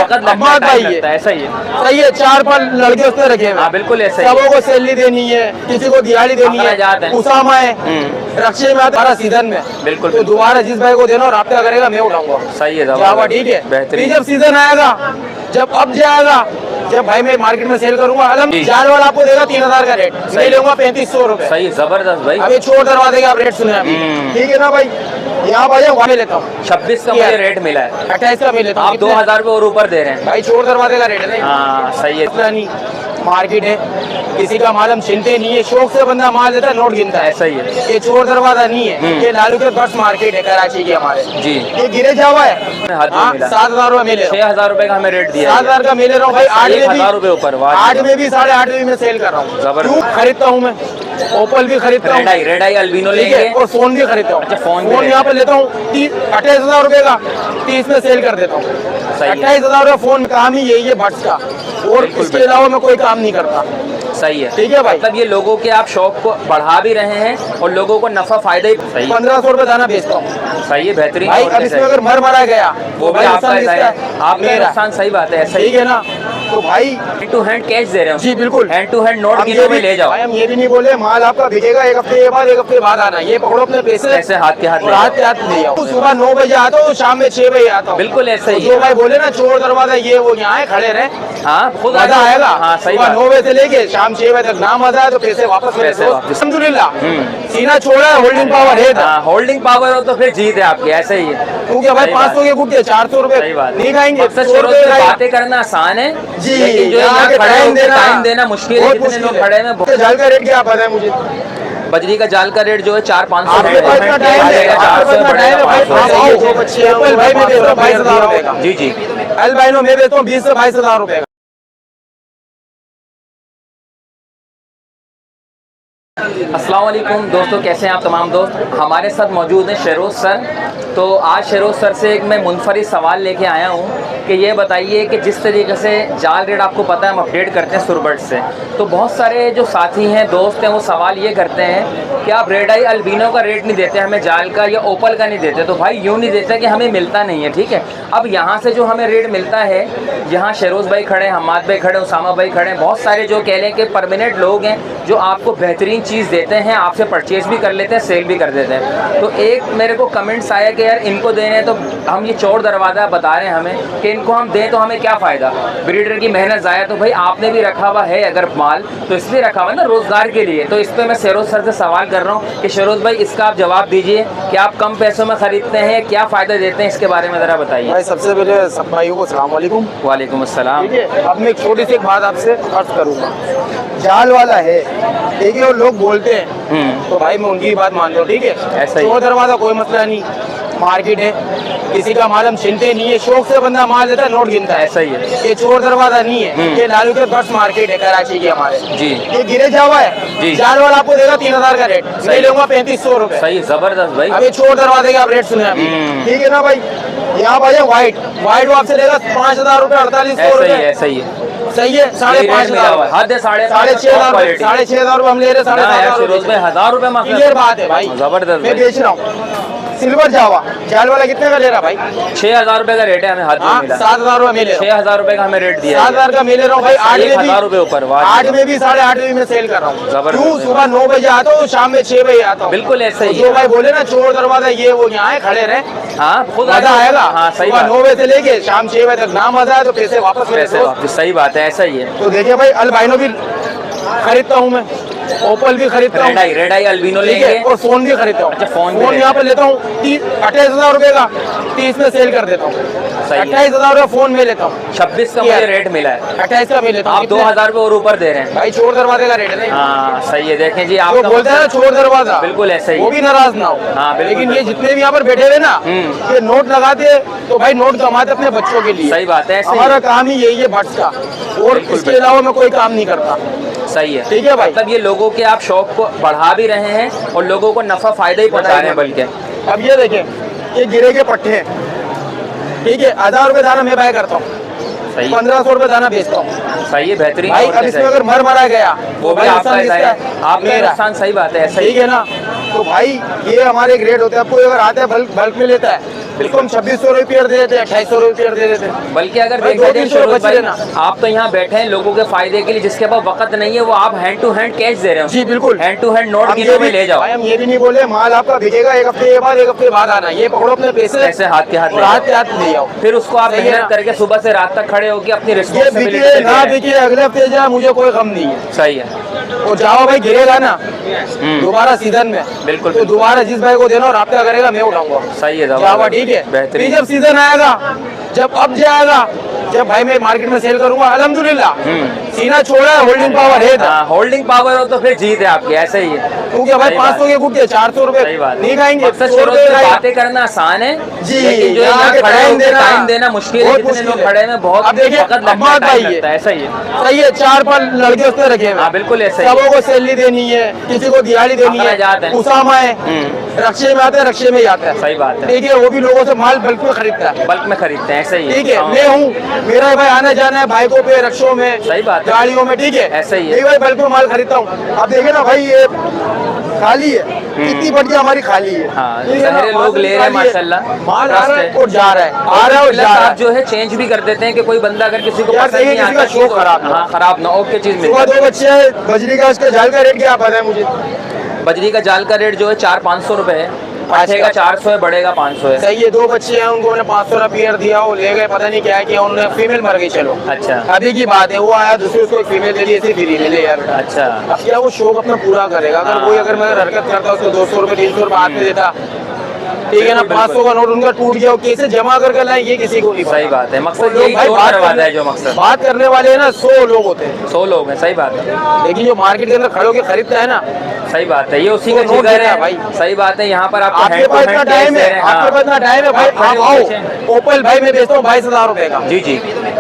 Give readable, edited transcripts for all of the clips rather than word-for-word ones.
बात भाई है, ऐसा ही है। सही है। 4-5 लड़के उसने रखे हुए, हाँ बिल्कुल ऐसा ही सबों को सैलरी देनी है, किसी को दिहाड़ी देनी अखराजात है, हैं। उसामा है, रक्षे में आता सीजन में। बिल्कुल, तो दोबारा जिस भाई को देना और राब्ता करेगा मैं उठाऊंगा। सही है, जावा ठीक है। बेहतरीन। जब सीजन आएगा, जब अब जाएगा, जब भाई मैं मार्केट में सेल करूंगा, अलम जी। जाल वाला आपको देगा 3000 का रेट, मैं लूंगा 3500 रुपए। सही, जबरदस्त भाई। अभी छोड़ दरवाजे का आप रेट सुने अभी, ठीक है ना भाई। यहाँ भाई वहाँ लेता हूँ 26 का मुझे रेट मिला है, 28 का मैं लेता हूँ। आप 2000 रुपये और ऊपर दे रहे हैं। भाई छोड़ दरवाजे का रेट है। हाँ सही है। इतना नहीं, मार्केट है, किसी का मालम छीनते नहीं है, शौक से बंदा माल देता है, नोट गिनता है। ऐसा ही है। ये चोर दरवाजा नहीं है, ये लालू के बस मार्केट है कराची की हमारे जी। ये गिरे जावा है। हाथ में मिला 7,000 रुपए मिले, 6000 रुपए का हमें रेट दिया है। 7,000 का मिले रहा हूँ भाई। 8 में 1000 रुपए ऊपर। भी 8 में भी 8.5 में मैं सेल कर रहा हूँ। जबरदस्त। क्यों खरीदता हूँ मैं, ओपल भी खरीदता हूँ, रेड आई अल्बिनो ठीक है, लेंगे और फोन भी खरीदता हूँ। अच्छा, फोन भी यहाँ पे लेता हूँ 28,000 रुपए का, 30 में सेल कर देता हूँ। सही है। 28,000 रुपए फोन काम ही यही है बट्स का, और बिल्कुल, इसके अलावा मैं कोई काम नहीं करता। सही है, ठीक है भाई। मतलब ये लोगों के आप शौक को बढ़ा भी रहे हैं और लोगों को नफा फायदा ही। सही 1500 रुपए दाना बेचता हूँ सही है, बेहतरीन। भाई। अब इसमें अगर मर मरा गया वो भी भाई आपका नुकसान है, किसका? आपका मेरा। नुकसान। सही बात है, ऐसा ठीक है ना। तो भाई हैंड टू हैंड कैश दे रहे हो। जी बिल्कुल, हैंड टू हैंड नोट हम किलो ये में भी ले जाओ। भाई हम ये भी नहीं बोले माल आपका बिकेगा 1 हफ्ते के बाद, 1 हफ्ते बाद आना, ये पकड़ो अपने पैसे हाथ के हाथ और ले हाथ के हाथ ले जाओ। सुबह 9 बजे आता हूँ, शाम में 6 बजे आता हूँ। बिल्कुल ऐसा ही जो है। भाई बोले ना चोर दरवाजा ये वो, यहाँ खड़े रहे, हाँ खुद मजा आएगा। हाँ सही सुबह बात। 9 बजे से लेके शाम 6 बजे तक ना मजा आए तो पैसे वापस मेरे पैसे दोस्त। वापस। अल्हम्दुलिल्लाह सीना छोड़ा है, होल्डिंग पावर है। हाँ होल्डिंग पावर हो तो फिर जीत है आपकी, ऐसा ही है। क्योंकि भाई सही 500 के गुट के 400 रुपए सही बात नहीं खाएंगे। मकसद 100 शुरू रुपए से खाएगा। बातें करना आसान है जी, लेकिन जो यहाँ यहाँ के खड़े होकर टाइम देना मुश्किल है। बहुत कितने लोग खड़े हैं। इसके जाल का रेट क्या पता है मुझे? बजरी का जाल का रेट जो है 400-500 आपके पास इतना टाइम है, आपके पास इतना टाइम है भाई। एप्पल भाई मैं बेचता हूँ 22,000 रुपए का। जी जी। अल्बाइनो मैं बेचता हूँ 20 से 22,000 रुपए का। अस्सलाम वालेकुम दोस्तों, कैसे हैं आप तमाम दोस्त। हमारे साथ मौजूद हैं शेरोज सर। तो आज शेरोज सर से एक मैं मुनफरिद सवाल लेके आया हूँ कि ये बताइए कि जिस तरीके से जाल रेट आपको पता है हम अपडेट करते हैं सुरबट से, तो बहुत सारे जो साथी हैं दोस्त हैं वो सवाल ये करते हैं कि आप रेड आई अल्बिनो का रेट नहीं देते हमें, जाल का या ओपल का नहीं देते। तो भाई यूँ नहीं देते कि हमें मिलता नहीं है, ठीक है। अब यहाँ से जो हमें रेट मिलता है, यहाँ शेरोज भाई खड़े हैं, हमाद भाई खड़े हैं, उसामा भाई खड़े हैं, बहुत सारे जो कह लें कि परमानेंट लोग हैं जो आपको बेहतरीन चीज़ देते हैं, आपसे परचेज भी कर लेते हैं, सेल भी कर देते हैं। तो एक मेरे को कमेंट्स आया कि यार इनको देने हैं तो हम ये चोर दरवाज़ा बता रहे हैं हमें कि इनको हम दें तो हमें क्या फ़ायदा, ब्रीडर की मेहनत ज़ाया। तो भाई आपने भी रखा हुआ है अगर माल तो इसलिए रखा हुआ है ना रोज़गार के लिए। तो इस पर मैं शेरोज सर से सवाल कर रहा हूँ कि शेरोज भाई इसका आप जवाब दीजिए कि आप कम पैसों में ख़रीदते हैं, क्या फ़ायदा देते हैं, इसके बारे में ज़रा बताइए। भाई सबसे पहले सब भाइयों को सलाम वालेकुम। वालेकुम अस्सलाम। ठीक है, अब मैं एक छोटी सी एक बात आपसे अर्ज करूँगा। जाल वाला है, ठीक है, और लोग बोलते हैं तो भाई मैं उनकी बात मान लो, ठीक है। ऐसा ही। चोर दरवाजा कोई मसला नहीं, मार्केट है, किसी का मालम छीनते नहीं है, शौक से बंदा माल देता है, नोट गिनता है। ऐसा ही है। ये चोर दरवाजा नहीं है, ये लालू के बस मार्केट है कराची की हमारे जी। ये गिरे जावा जी। है। जाल वाला आपको देगा 3000 का रेट, मैं लूंगा 3500 रुपए। सही, ज़बरदस्त भाई। अभी चोर दरवाजे के आप रेट सुने अभी, ठीक है ना भाई। यहाँ भाई व्हाइट व्हाइट आपसे लेगा 5,000 रुपए, 4800 ऐसा ही रुपए। है, ऐसा ही है। सही है, 5,500 हद है, 6,500 6,500 रुपए हम ले रहे हैं, 1000 रुपए में क्लियर बात है भाई। जबरदस्त मैं बेच रहा हूँ सिल्वर जावा। जाल वाला कितने का ले रहा भाई? 6,000 रुपए का रेट है हमें, हाथ में मिला 7,000 रुपए मिले, 6,000 रुपए का हमें रेट दिया 7,000 का मिले रहा हूँ भाई। 8 में भी 1,000 रुपए ऊपर। 8 में भी 8.5 में मैं सेल कर रहा हूँ। जबरदस्त। क्यों? सुबह 9 बजे आता हूँ, शाम में 6 बजे आता हूँ। बिल्कुल ऐसा ही जो है। भाई बोले ना चोर दरवाजा ये वो, यहाँ खड़े रहे, हाँ खुद मजा आएगा। हाँ सही सुबह बात। 9 बजे से लेके शाम 6 बजे तक ना मजा आए तो पैसे वापस मेरे पैसे दोस्त। वापस। सही बात है, ऐसा ही है। तो देखिए भाई अल्बाइनो भी खरीदता हूँ मैं, ओपल भी खरीदता हूँ, रेड आई अल्बिनो ठीक लेंगे है, और फोन भी खरीदता हूँ। अच्छा, फोन भी यहाँ पे लेता हूँ 28,000 रुपए का, 30 में सेल कर देता हूँ। सही है। 28,000 रुपए फोन में लेता हूँ, 26 का मुझे रेट मिला है, 28 का मैं लेता हूँ। आप 2,000 रुपए और ऊपर दे रहे हैं। भाई चोर दरवाजे का रेट है। हाँ सही है। देखें जी, आप जो बोलते हैं ना चोर दरवाजा, बिल्कुल ऐसा ही वो भी नाराज ना हो। हाँ, बिल्कुल, लेकिन ये बिल्कुल। जितने भी यहाँ पर बैठे हुए ना, ये नोट लगाते तो भाई नोट कमाते अपने बच्चों के लिए। सही बात है, ऐसे ही। हमारा काम ही यही है बट्स का, और इसके अलावा मैं कोई काम नहीं करता। सही है, ठीक है भाई। मतलब ये लोगों के आप शौक को बढ़ा भी रहे हैं और लोगों को नफा फायदा ही पहुंचा रहे हैं बल्कि। अब ये देखें, ये गिरे के पट्टे हैं, ठीक है, 1,000 रुपए दाना मैं बाय करता हूँ, सही। 1500 रुपए दाना बेचता हूँ सही है, बेहतरीन। भाई। और अब क्या इसमें चाहिए? अगर मरा गया वो तो भी भाई आपका नुकसान किसका है, है? आपका मेरा। नुकसान। सही बात है, ऐसा ही ठीक है ना। तो भाई ये हमारे एक रेट होते हैं। आपको अगर आता है बल्क में लेता है उसको हम 2600 रुपये दे देते हैं, 2800 रुपये दे देते हैं। बल्कि अगर भाई देखा जाए 200-300 शरोज बच भाई, लेना। आप तो यहाँ बैठे हैं लोगों के फायदे के लिए, जिसके पास वक्त नहीं है वो आप हैंड टू हैंड कैश दे रहे हो। जी बिल्कुल। हैंड टू हैंड नोट हम ये गिनो में भी ले जाओ। भाई हम ये भी नहीं बोले माल आपका बिकेगा एक हफ्ते के बाद, एक हफ्ते बाद आना। ये पकड़ो अपने पैसे पैसे हाथ के हाथ और ले हाथ जाओ। के हाथ ले जाओ। फिर उसको आप सही है मेहनत ना? करके सुबह से रात तक खड़े होकर अपनी ये रिस्पॉन्सिबिलिटी बिके से ना ले रहे हैं। बिके अगले हफ्ते जाए मुझे कोई गम नहीं है। सही है। वो जाओ भाई गिरेगा ना दोबारा सीजन में, बिल्कुल, तो बिल्कुल। दोबारा जिस भाई को देना और राब्ता करेगा मैं उठाऊंगा। सही है, जावा ठीक है। बेहतरीन। फिर जब सीजन आएगा, जब अब जाएगा, जब भाई मैं मार्केट में सेल करूंगा अल्हम्दुलिल्लाह। सीना छोड़ा है, होल्डिंग पावर है इधर। हाँ, होल्डिंग पावर हो तो फिर जीत है आपकी, ऐसे ही है। क्योंकि भाई सही 500 बात। के गुट के 400 रुपए सही बात नहीं खाएंगे। मकसद 100 शरोज रुपए से खाएगा। बातें करना आसान है, जी, लेकिन जो यहाँ यहाँ के खड़े टाइम होकर देना टाइम देना मुश्किल है। बहुत जितने मुश्किल लोग है। खड़े हैं बहुत अब देखिए, वक्त लगता है, अब्बास टाइम भाई लगता है, ऐसा ही है। सही है। 4-5 लड़के उसमें रखे हुए हाँ, बिल्कुल ऐसा ही है। सबों को सैलरी देनी है, किसी को दिहाड़ी देनी अखराजात है। हैं। उसामा है रक्षे में आता है, रक्षे में ही आता है। सही बात है। ठीक है। वो भी लोगों से माल बल्क में खरीदता है। बल्क में खरीदते हैं, ऐसा ही है। ठीक है। हाँ। मैं हूँ, मेरा भाई आना जाना है बाइकों पे, रक्षों में, सही बात है। गाड़ियों में। ठीक है। ऐसा ही है। मैं भाई बल्क में माल खरीदता हूँ। अब देखिए ना भाई ये खाली है, कितनी बढ़िया हमारी खाली है। हाँ, ठीक है ना? शहरे लोग ले रहे हैं खाली है। माशाल्लाह। माल आ रहा है ट्रस्ट और जा रहा है, आ रहा है और प्लस जा रहा आप है। जो है चेंज भी कर देते हैं कि कोई बंदा अगर किसी को यार पसंद देखिए, नहीं किसी का आता शौक खराब ना हो। हाँ, खराब ना हो, ओके चीज मिल सुबह जाए। 2 बच्चे हैं, बजरी का उसके जाल का रेट क्या पता है मुझे? बजरी का जाल का रेट जो है 400-500 रुपए है, पट्टे का 400 है, बड़े का 500 है। सही है। 2 बच्चे हैं, उनको 500 रुपया पेयर दिया, वो ले गए, पता नहीं क्या किया उन्होंने, फीमेल मर गई। चलो अच्छा अभी की बात है, वो आया दूसरे उसको एक फीमेल दे दी, ऐसे फ्री ले ले यार। अच्छा। अब क्या वो शौक अपना पूरा करेगा? अगर हाँ। कोई अगर मैं हरकत करता उसको 200 रुपये 300 रुपये हाथ में देता, ठीक है ना, बिल्कुल, 500 का नोट उनका टूट गया, वो कैसे जमा करके लाए ये किसी को नहीं पता। सही बात है। मकसद वो लोग यही भाई चोर बात दरवाजा करने- है जो मकसद। बात करने वाले हैं ना 100 लोग होते हैं, 100 लोग हैं, सही बात है। लेकिन जो मार्केट के अंदर खड़े होकर खरीदता है ना, सही बात है, ये उसी वो का नोट जिगर देता है है भाई। सही बात है। यहाँ पर आपको आपके हैंड टू पास इतना हैंड टाइम कैश दे है, रहे हैं। आपके पास इतना टाइम है भाई, आप खड़े आप आओ। हो, ओपल भाई मैं बेचता हूँ 22,000 रुपए का। जी जी,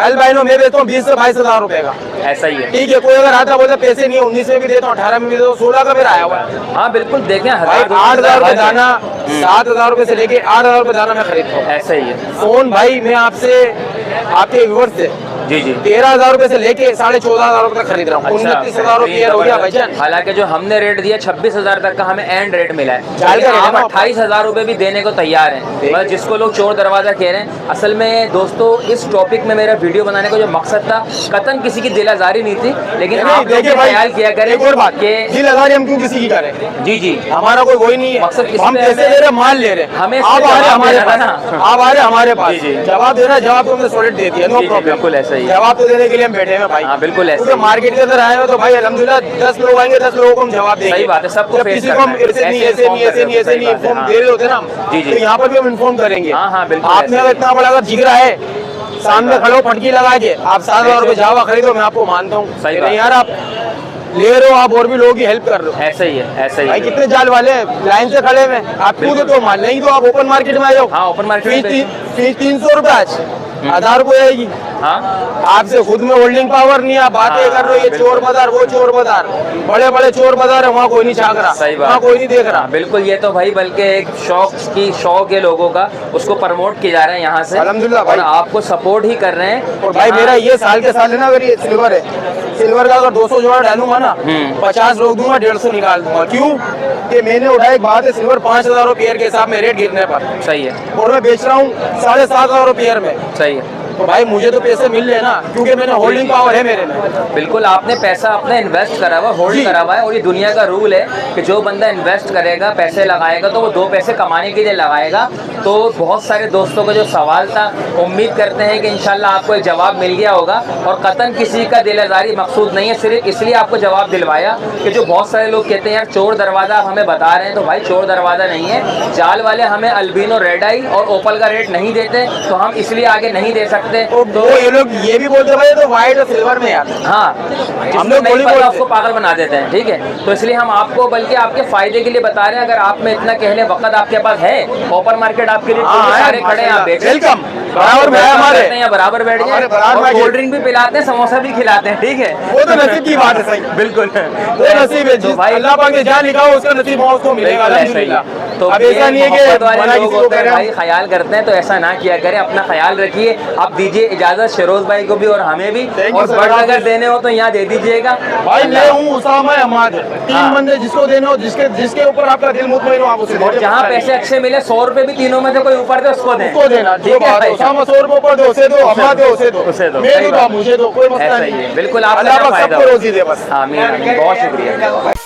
अल्बाइनो मैं बेचता हूँ 20 से 22,000 रुपए का। ऐसा ही है। ठीक है। कोई अगर आता बोलता पैसे नहीं है, 19 में भी देता हूँ, 18 में भी देता हूँ, 16 का मेरा आया हुआ है हाँ बिल्कुल, देखें भाई। 1000 8,000 रुपए दाना, 7,000 रुपए से लेके 8,000 रुपए दाना मैं खरीदता हूँ। ऐसा ही है। फोन भाई मैं आपसे आपके व्यूअर्स से जी जी। 13,000 रुपए से लेके 14,500 रुपए तक खरीद रहा हूँ। 29,000 रुपये हो गया भाईजान। हालांकि जो हमने रेट दिया 26,000 तक का हमें एंड रेट मिला है, जाल का लेकिन रेट है आप ना? 28,000 रुपए भी देने को तैयार हैं। मतलब जिसको लोग चोर दरवाजा कह रहे हैं, असल में दोस्तों इस टॉपिक में मेरा वीडियो बनाने का जो मकसद था, कतन किसी की दिल आजारी नहीं थी, लेकिन नहीं, आप लोग देखिए ये भाई, ख्याल किया करें एक और बात, कि दिल आजारी हम क्यों किसी की करें? जी जी, हमारा कोई वही नहीं है। मकसद इस हम पे पैसे हमें- ले रहे, माल ले रहे, हमें इस आप पे आ रहे जवाब हमारे देना पास, ना। आप आ रहे हमारे पास, जी, जी। जवाब देना, जवाब तो हमने सॉलिड दे दिया, नो जी, जी, प्रॉब्लम। बिल्कुल ऐसा ही है। जवाब तो देने के लिए हम बैठे हैं भाई। हाँ, बिल्कुल ऐसा क्योंकि ही है। मार्केट के अंदर आए हो तो भाई अल्हम्दुलिल्लाह 10 लोग आएंगे, 10 लोगों को हम जवाब देंगे। सही बात है, सबको जब face किसी को करना हम है। ऐसे नहीं, ऐसे ऐसे नहीं, ऐसे नहीं, ऐसे नहीं सही बात है, इन्फॉर्म दे रहे होते ना हम, जी, जी। तो यहाँ पर भी हम इन्फॉर्म करेंगे। हाँ, हाँ, बिल्कुल आपने ऐसे अगर ही। इतना बड़ा अगर जिगरा है, सामने खड़ो पटकी लगा के आप 7,000 रुपए जावा खरीदो, मैं आपको मानता हूँ। सही नहीं बात। यार आप ले रहे हो, आप और भी लोगों की हेल्प कर रहे हो। ऐसा ही है, ऐसा ही भाई है। कितने जाल वाले हैं लाइन से खड़े हुए, आप खुद तो माल नहीं तो आप ओपन मार्केट में आ जाओ। हाँ, ओपन मार्केट में फीस 300 रुपए आज 1,000 रुपए आएगी। हाँ आपसे खुद में होल्डिंग पावर नहीं है, आप बातें हाँ, कर रहे हो, ये बिल्कुल। चोर बाजार, वो चोर बाजार, बड़े बड़े चोर बाजार है, वहाँ कोई नहीं झाँक रहा, सही बात। वहाँ कोई नहीं देख रहा। हाँ, बिल्कुल, ये तो भाई बल्कि एक शौक है लोगों का, उसको प्रमोट किया जा रहा है यहाँ से अल्हम्दुलिल्लाह भाई। और आपको सपोर्ट ही कर रहे हैं। और भाई यहाँ- मेरा ये साल के साल है ना, अगर ये सिल्वर है, सिल्वर का अगर 200 जोड़ा डालूंगा ना, 50 रोक दूंगा, 150 निकाल दूंगा। क्यों कि मैंने उठाया एक बात है, सिल्वर 5,000 रुपये पेयर के हिसाब में रेट गिरने पर, सही है, और मैं बेच रहा हूँ 7,500 रुपये पेयर में, सही है। तो भाई मुझे तो पैसे मिल रहे हैं ना, क्योंकि मैंने होल्डिंग पावर है मेरे में। बिल्कुल, आपने पैसा अपना इन्वेस्ट करा हुआ, होल्ड जी। करा हुआ है, और ये दुनिया का रूल है कि जो बंदा इन्वेस्ट करेगा, पैसे लगाएगा, तो वो 2 पैसे कमाने के लिए लगाएगा। तो बहुत सारे दोस्तों का जो सवाल था, उम्मीद करते हैं कि इंशाल्लाह आपको एक जवाब मिल गया होगा, और कतन किसी का दिल आजारी मकसूद नहीं है, सिर्फ इसलिए आपको जवाब दिलवाया कि जो बहुत सारे लोग कहते हैं यार चोर दरवाज़ा आप हमें बता रहे हैं, तो भाई चोर दरवाज़ा नहीं है। जाल वाले हमें अल्बिनो, रेड आई और ओपल का रेट नहीं देते, तो हम इसलिए आगे नहीं दे सकते। तो ये लोग ये भी बोलते भाई तो व्हाइट और सिल्वर में यार, हाँ, हम लोग नहीं थोड़ी पता बोलते। उसको पागल बना देते हैं, ठीक है। तो इसलिए हम आपको बल्कि आपके फायदे के लिए बता रहे हैं। अगर आप में इतना कहने वक्त आपके पास है, ओपन मार्केट आपके लिए हाँ, सारे खड़े हैं, आप बेचें। वेलकम, बराबर में है हमारे, करते हैं या बराबर बैठ हमारे जाए, बराबर और बैठिए। कोल्ड ड्रिंक भी पिलाते हैं, समोसा भी खिलाते हैं, ठीक है। वो तो नसीब की बात है, सही बिल्कुल, वो नसीब है, तो जिस भाई अल्लाह पाक ने जहाँ लिखा हो उसका नसीब हो उसको मिलेगा बिल्कुल ऐसा ही अल्हम्दुलिल्लाह। है। तो अब ये ऐसा नहीं है कि मोहब्बत मना वाले लोग किसी को होते हैं करें भाई, ख्याल करते हैं, तो ऐसा ना किया करें, अपना ख्याल रखिए। अब दीजिए इजाजत शेरोज भाई को भी और हमें भी, Thank you, और sir. बर्ड अगर देने हो तो यहाँ दे दीजिएगा। भाई मैं अल्लाह। हूँ उसामा अहमद, 3 हाँ। बंदे जिसको देने हो, जिसके ऊपर आपका दिल मुतमईन हो, आप उसे और दीजिए। जहाँ पैसे अच्छे मिले 100 रुपए भी तीनों में से कोई ऊपर दे उसको दें, उसको देना, जो ठीक है बात है। भाई? उसामा 100 रुपए ऊपर दो, उसे दो, अम्मा दो, उसे दो, उसे दो, मैं सही दूँ तो बात। आप मुझे दो, कोई मसला ऐसा नहीं ही है, बिल्कुल आपका अल्लाह क्या पाक फायदा सबको हो। रोजी दे बस। आमीन आमीन, बहुत शुक्रिया।